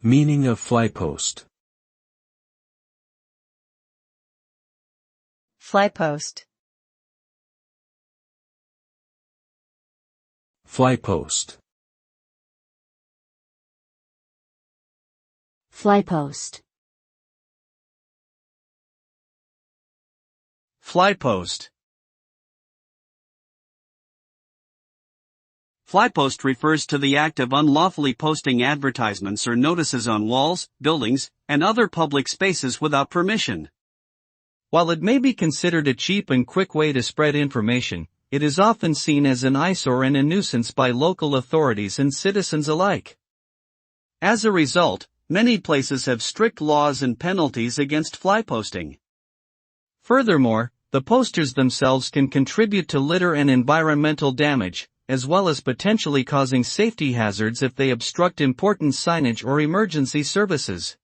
Meaning of flypost. Flypost. Flypost. Flypost. Flypost. Flypost refers to the act of unlawfully posting advertisements or notices on walls, buildings, and other public spaces without permission. While it may be considered a cheap and quick way to spread information, it is often seen as an eyesore and a nuisance by local authorities and citizens alike. As a result, many places have strict laws and penalties against flyposting. Furthermore, the posters themselves can contribute to litter and environmental damage, as well as potentially causing safety hazards if they obstruct important signage or emergency services.